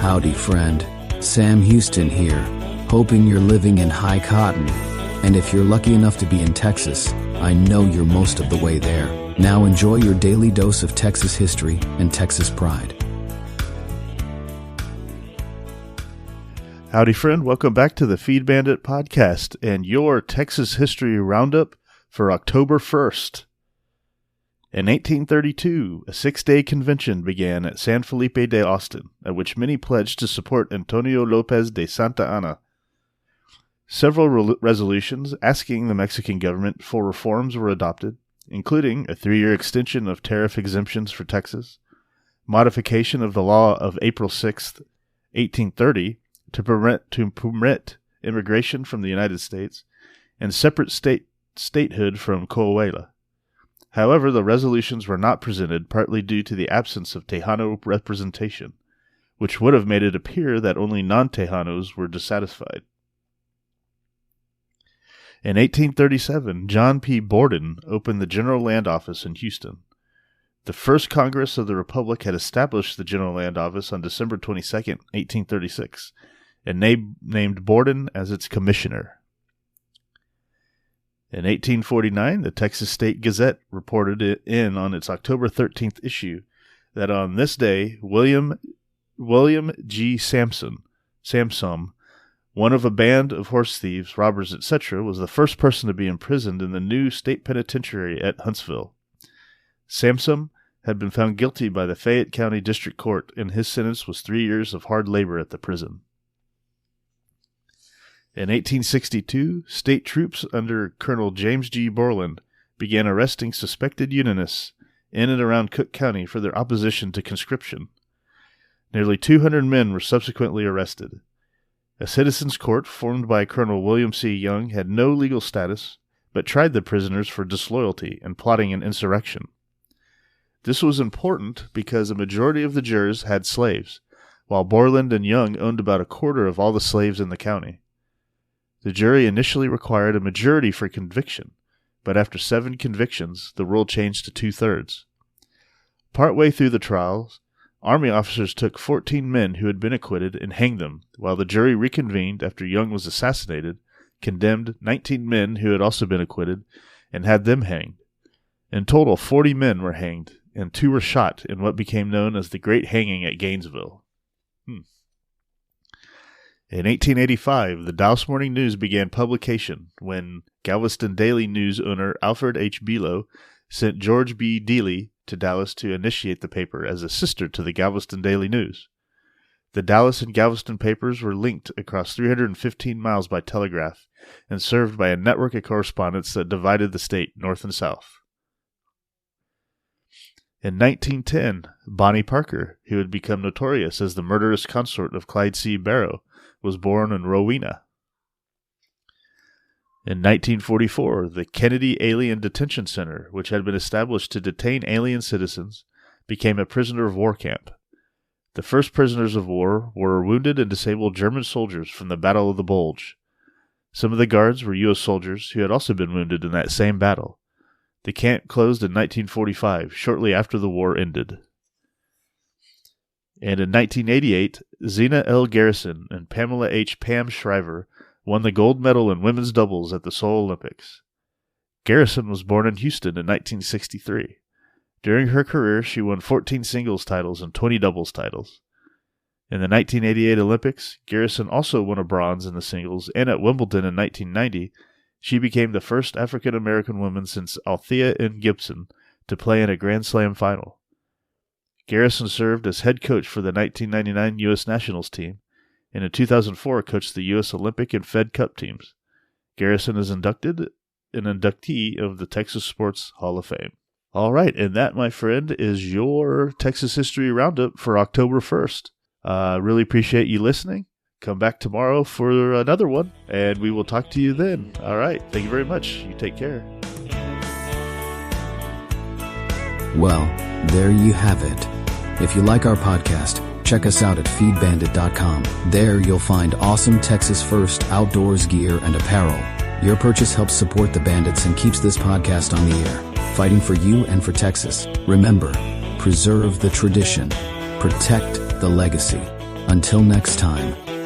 Howdy, friend. Sam Houston here, hoping you're living in high cotton. And if you're lucky enough to be in Texas, I know you're most of the way there. Now enjoy your daily dose of Texas history and Texas pride. Howdy, friend. Welcome back to the Feed Bandit podcast and your Texas history roundup for October 1st. In 1832, a 6-day convention began at San Felipe de Austin, at which many pledged to support Antonio Lopez de Santa Anna. Several resolutions asking the Mexican government for reforms were adopted, including a 3-year extension of tariff exemptions for Texas, modification of the law of April 6, 1830, to permit immigration from the United States, and separate statehood from Coahuila. However, the resolutions were not presented, partly due to the absence of Tejano representation, which would have made it appear that only non-Tejanos were dissatisfied. In 1837, John P. Borden opened the General Land Office in Houston. The first Congress of the Republic had established the General Land Office on December 22, 1836, and named Borden as its commissioner. In 1849, the Texas State Gazette reported on its October 13th issue that on this day, William G. Samson, one of a band of horse thieves, robbers, etc., was the first person to be imprisoned in the new state penitentiary at Huntsville. Samson had been found guilty by the Fayette County District Court, and his sentence was 3 years of hard labor at the prison. In 1862, state troops under Colonel James G. Borland began arresting suspected Unionists in and around Cook County for their opposition to conscription. Nearly 200 men were subsequently arrested. A citizens' court formed by Colonel William C. Young had no legal status, but tried the prisoners for disloyalty and plotting an insurrection. This was important because a majority of the jurors had slaves, while Borland and Young owned about a quarter of all the slaves in the county. The jury initially required a majority for conviction, but after 7 convictions, the rule changed to 2/3. Partway through the trials, Army officers took 14 men who had been acquitted and hanged them, while the jury reconvened after Young was assassinated, condemned 19 men who had also been acquitted, and had them hanged. In total, 40 men were hanged, and 2 were shot in what became known as the Great Hanging at Gainesville. In 1885, the Dallas Morning News began publication when Galveston Daily News owner Alfred H. Below sent George B. Dealey to Dallas to initiate the paper as a sister to the Galveston Daily News. The Dallas and Galveston papers were linked across 315 miles by telegraph and served by a network of correspondents that divided the state north and south. In 1910, Bonnie Parker, who had become notorious as the murderous consort of Clyde C. Barrow, was born in Rowena. In 1944, the Kennedy Alien Detention Center, which had been established to detain alien citizens, became a prisoner of war camp. The first prisoners of war were wounded and disabled German soldiers from the Battle of the Bulge. Some of the guards were U.S. soldiers who had also been wounded in that same battle. The camp closed in 1945, shortly after the war ended. And in 1988, Zena L. Garrison and Pamela H. Pam Shriver won the gold medal in women's doubles at the Seoul Olympics. Garrison was born in Houston in 1963. During her career, she won 14 singles titles and 20 doubles titles. In the 1988 Olympics, Garrison also won a bronze in the singles, and at Wimbledon in 1990, she became the first African-American woman since Althea N. Gibson to play in a Grand Slam final. Garrison served as head coach for the 1999 U.S. Nationals team, and in 2004 coached the U.S. Olympic and Fed Cup teams. Garrison is an inductee of the Texas Sports Hall of Fame. All right, and that, my friend, is your Texas History Roundup for October 1st. Really appreciate you listening. Come back tomorrow for another one, and we will talk to you then. All right, thank you very much. You take care. Well, there you have it. If you like our podcast, check us out at feedbandit.com. There you'll find awesome Texas First outdoors gear and apparel. Your purchase helps support the Bandits and keeps this podcast on the air, fighting for you and for Texas. Remember, preserve the tradition, protect the legacy. Until next time.